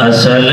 بسم اللہ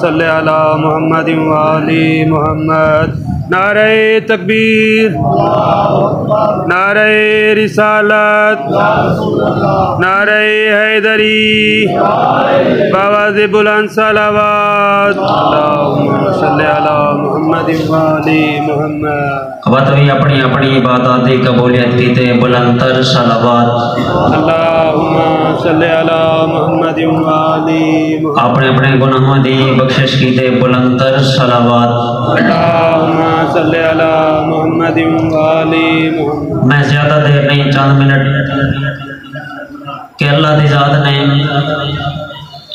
صلی علی محمد وآل محمد۔ نعرہ تکبیر، نعرہ رسالت، نعرہ حیدری، باواز بلند صلوات، اللہم صلی علی محمد وآل محمد۔ بات ہوئی اپنی اپنی عبادات کی قبولیت کی تے بلند تر صلوات، اللہم صلی علی محمد وآل محمد۔ اپنے اپنے گناہوں دی بخشش کی تے بلند تر صلوات، اللہم صلی علی محمد وآل محمد۔ میں زیادہ دیر نہیں، چند منٹ کہ اللہ دی ذات نے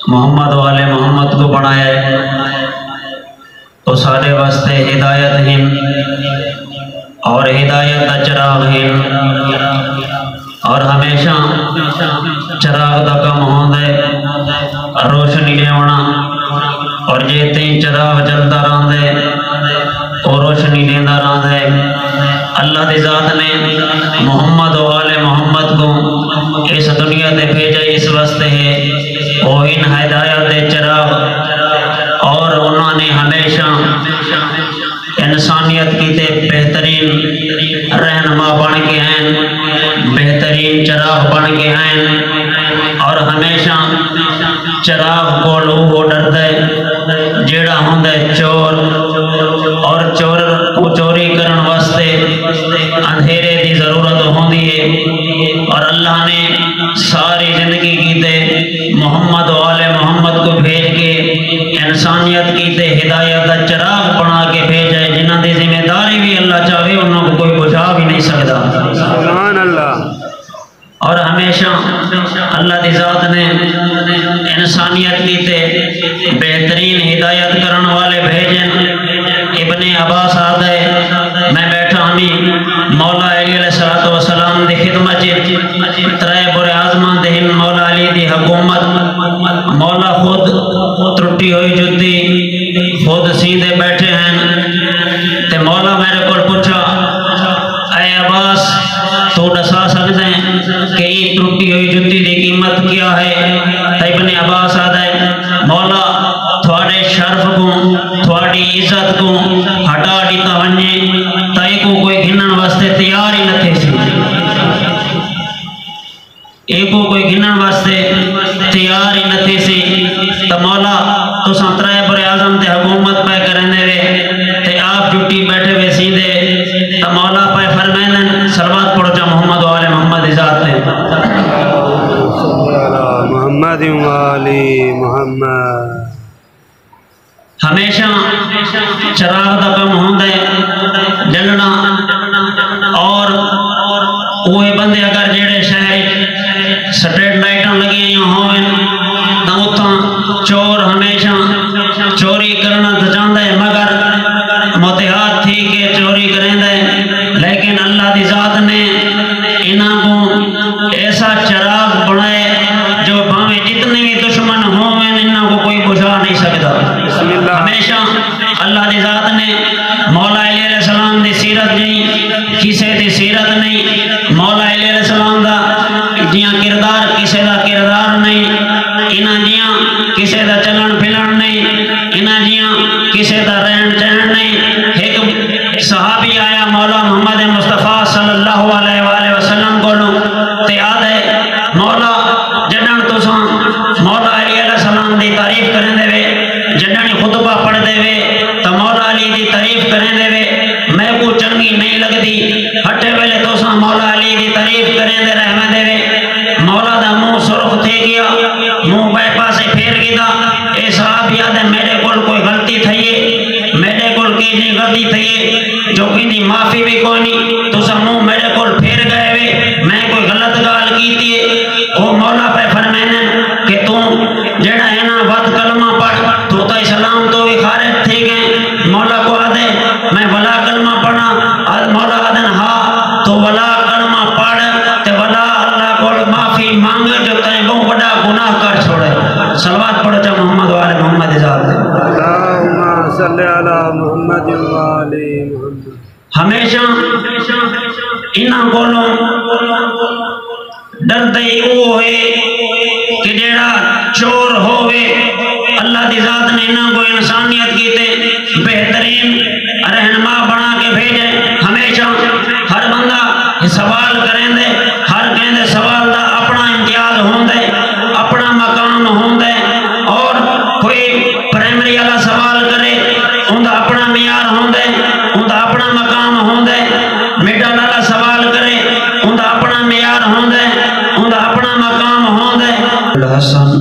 محمد والے محمد کو بنایا ہے تو سارے واسطے ہدایت ہیں اور ہدایت دا چراغ ہے اور ہمیشہ چراغ دا کم ہوندے روشنی لیونا اور جیتے چراغ جلتا راندے اور روشنی لیندہ راندے اللہ دی ذات نے محمد و آل محمد کو اس دنیا دے بھیجا اس واسطے ہے وہ ان ہدایت دے چراغ اور انہوں نے ہمیشہ انسانیت کی تے بہترین رہنما بن کے ہیں بہترین چراغ بن کے ہیں اور ہمیشہ چراغ کو لوگوں ڈردے جیڑا ہوندے چور اور چور کو چوری کرن واسطے اندھیرے دی ضرورت ہوندی ہے اور اللہ نے ساری زندگی کی تے محمد و آل محمد کو بھیج کے انسانیت کی تے ہدایت دا چراغ بنا کے بھیجا ہے جنہاں دی ذمہ داری بھی اللہ چاہے انہوں کو کوئی بجھا بھی نہیں سکتا سبحان اللہ اور ہمیشہ اللہ دی ذات نے انسانیت کی تے بہترین ہدایت کرن والے بھیجن ابن عباس آدھے میں بیٹھا ہمیں مولا علی علیہ السلام دی خدمت ترائے بر اعظمان دہن مولا علی دی حکومت مولا خود ترٹی ہوئی جتی خود سیدھے بیٹھے ہیں تے مولا میرے کو پوچھا اے عباس تو دسا سکتے ہیں کہ یہ ٹوٹی ہوئی جتی دی قیمت کیا ہے ابن عباس آدھے مولا تھوڑے شرف کو تھوڑی عزت کو ہٹا دیتا ونجے تائی کو کوئی گھنن واسطے تیار ہی نہ تھے سی ایک کو کوئی گھنن واسطے تیار ہی نہ تھے سی تو مولا تو سنترائے بر اعظم تے حکومت پہ کرنے وے تے آپ جھوٹی بیٹھے وے سیدھے تو مولا پہ فرمائن سلوات پڑھو جا محمد و آل محمد ذات نے محمد و آل محمد ہمیشہ چراغ دا کم ہوندے جلنا اور اوہ بندے اگر جیڑے شہر سٹریٹ لائٹاں لگی یا ہوئے نہ اتھاں چور ہمیشہ چوری کرنا تو جاندے مگر متحاد تھی کہ چوری کریں دے لیکن اللہ دی ذات نے انہاں کو ایسا چراغ بنائے جو بھاویں جتنے بھی دشمن ہوئے انہاں کو کوئی بجھا نہیں سکتا ہمیشہ اللہ دی ذات نے مولا علی علیہ السلام دی سیرت نہیں کسے دی سیرت نہیں مولا علی علیہ السلام دا جیاں کردار کسے دا کردار نہیں انہاں جیاں کسے دا چلن پھلن نہیں انہاں جیاں کسے دا رہن چہن نہیں ایک صحابی آیا مولا محمد مصطفیٰ صلی اللہ علیہ وآلہ وسلم کو لوں تے آدھے مولا جنن تو ساں مولا علی علیہ السلام دی تعریف کریں دے وے جنن خطبہ پڑھ دے وے تو مولا علی دی تعریف کریں دے وے میں کو چنگی نہیں لگ دی ہٹے ویلے تو ساں مولا علی دی تعریف کریں دے رحمہ دے وے مولا دا منہ سرخ تھے گیا منہ بے پاسے پھیر گیا اے صحابی آدھے میرے کول کوئی غلطی تھئیے میرے کول کی نہیں غلطی تھئیے جو کی نہیں معافی بھی کوئی نہیں تو سا منہ میرے کول پھیر گئے وے میں کوئی غلط گال کی تھی وہ مولا پہ فرمائنے کہ تو جڑا ہے نا وقت کلمہ پڑھ تو تا اسلام تو بھی خارج تھے گئے مولا کو آدھے میں ولا کلمہ پڑھا مولا آدھے ہاں تو ولا کلمہ پڑھ تے ولا اللہ کو معافی مانگے جو تائیں بہت بڑا گناہ کر چھوڑے صلوات پڑھو چا محمد و آل محمد ذات اللہم صلی علی محمد و آل محمد ہمیشہ انہاں کولوں ڈردے او ہوئے کہ جیڑا چور ہوئے اللہ دی ذات نے انہاں کو انسانیت کی تے بہترین رہنما بنا کے بھیجے ہمیشہ ہر بندہ سوال کریں دے ہر کہیں دے سوال دا اپنا امتیاز ہوں دے اپنا مقام ہوں دے اور کوئی پرائمری والا سوال کرے ان دا اپنا معیار ہوں دے ان دا اپنا مقام ہوں دے میڈل والا سوال کرے ان دا اپنا معیار ہوں دے ان دا اپنا مقام ہوں دے الحسن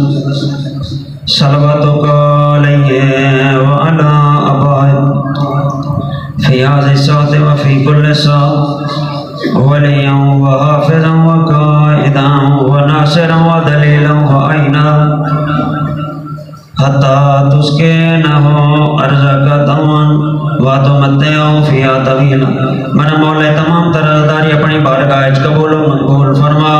صلواتک علیہ وعلا ابائے فی هذه الساعة وفي كل ساعة وليا وحافظا وقائدا وناصرا ودليلا وعينا حتى تسكنه أرزق دون وتمتعه فيها طويلا. میرا مولا تمام طرح اپنی بارگاہ قبول و مقبول فرما.